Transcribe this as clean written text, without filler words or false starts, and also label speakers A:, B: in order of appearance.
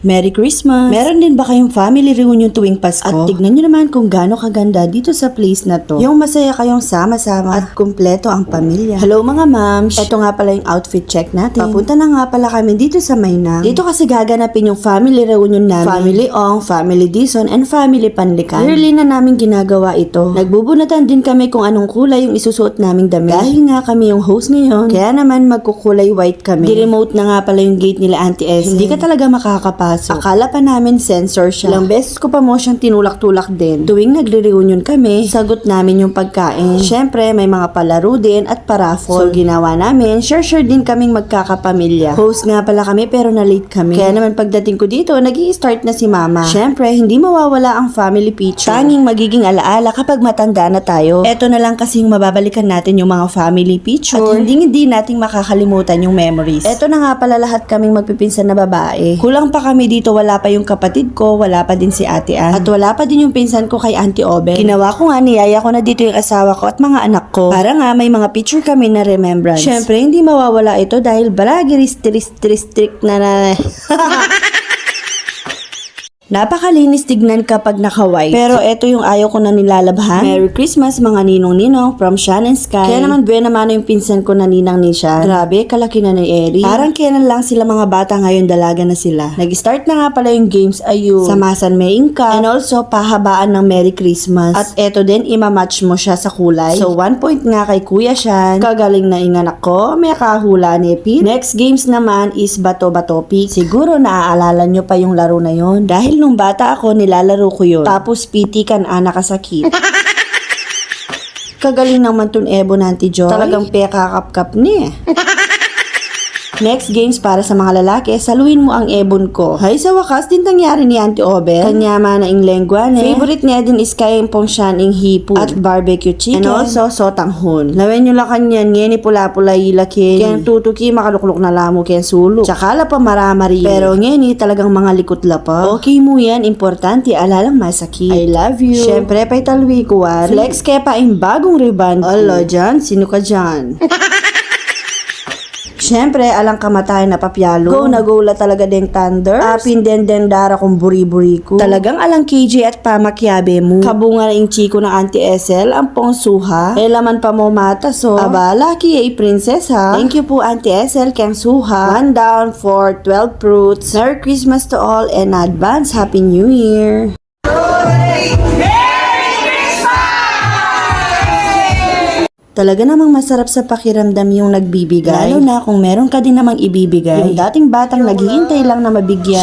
A: Merry Christmas! Meron din ba kayong family reunion tuwing Pasko? At tignan nyo naman kung gaano kaganda dito sa place na to. Yung masaya kayong sama-sama at kumpleto ang pamilya. Hello mga moms! Ito nga pala yung outfit check natin. Papunta na nga pala kami dito sa Maynang. Dito kasi gaganapin yung family reunion namin. Family Ong, Family Dison, and Family Panlikan. Yearly na namin ginagawa ito. Nagbubunatan din kami kung anong kulay yung isusuot naming damit. Dahil nga kami yung host ngayon, kaya naman magkukulay white kami. Di-remote na nga pala yung gate nila Auntie Ethel. Hindi ka talaga makakapasok. Akala pa namin sensor siya. Ilang beses ko pa mo siyang tinulak-tulak din. Tuwing nagre-reunion kami, sagot namin yung pagkain. Syempre, may mga palaro din at paraffol. So, ginawa namin, share din kaming magkakapamilya. Host nga pala kami pero na-late kami. Kaya naman pagdating ko dito, nag-i-start na si mama. Syempre, hindi mawawala ang family picture. Tanging magiging alaala kapag matanda na tayo. Eto na lang kasing mababalikan natin yung mga family picture. At hindi nating makakalimutan yung memories. Eto na nga pala lahat kaming magpipinsan na babae. Kulang pa kami dito, wala pa yung kapatid ko, wala pa din si Ate Ann. At wala pa din yung pinsan ko kay Auntie Oben. Ginawa ko nga, niyaya ko na dito yung asawa ko at mga anak ko. Para nga may mga picture kami na remembrance. Syempre, hindi mawawala ito dahil balagi strict na napakalinis tignan kapag naka-white. Pero eto yung ayaw ko na nilalabhan. Merry Christmas mga ninong-ninong from Sean and Sky. Kaya naman buena mano yung pinsan ko na ninang ni Sean. Grabe, kalaki na ni Eri. Parang kailan lang sila mga bata ngayon, dalaga na sila. Nag-start na nga pala yung games, ayun. Samasan Maying Cup. And also, pahabaan ng Merry Christmas. At eto din, imamatch mo siya sa kulay. So, 1 point nga kay Kuya Sean. Kagaling na ingan ako. May kahula ni Pete. Next games naman is Bato-Bato Pick. Siguro naaalala nyo pa yung laro na yon. Dahil nung bata ako, nilalaro ko yun. Tapos pitikan anak kasakit. Kagaling naman tun Ebo na Auntie Joy. Talagang pekakap-kap ni. Next games para sa mga lalaki, saluhin mo ang ebon ko. Hay, sa wakas din nangyari ni Auntie Oben. Kanya man na ing lengguan eh. Favorite niya din is kayang pong siyan ing hipu at barbecue chicken. And also, sotanghon. Lawen nyo lang kanyan, ngeni pula-pula ilakin. Kaya tutuki makaluklok na lamo kaya sulok. Tsaka la pa maramari. Pero ngeni talagang mga likot la pa. Okay mo yan, importante, alalang masakit. I love you. Syempre, pa'y talwi kuwan. Flex kaya pa ing bagong ribbon. Ala, dyan, sino ka dyan? Siyempre, alang kamatayan na papyalo. Go na go la talaga deng thunders. Apin den dara kong buri-buri ko. Talagang alang KJ at pamakyabe mo. Kabunga na yung chiko ng Auntie Ethel, ang pong suha. E laman pa mo mata so. Aba, lucky ay princess ha. Thank you po Auntie Ethel, kang suha. 1 down for 12 fruits. Merry Christmas to all and advance Happy New Year. Talaga namang masarap sa pakiramdam yung nagbibigay. Lalo na kung meron ka din namang ibibigay. Yung dating batang naghihintay lang na mabigyan.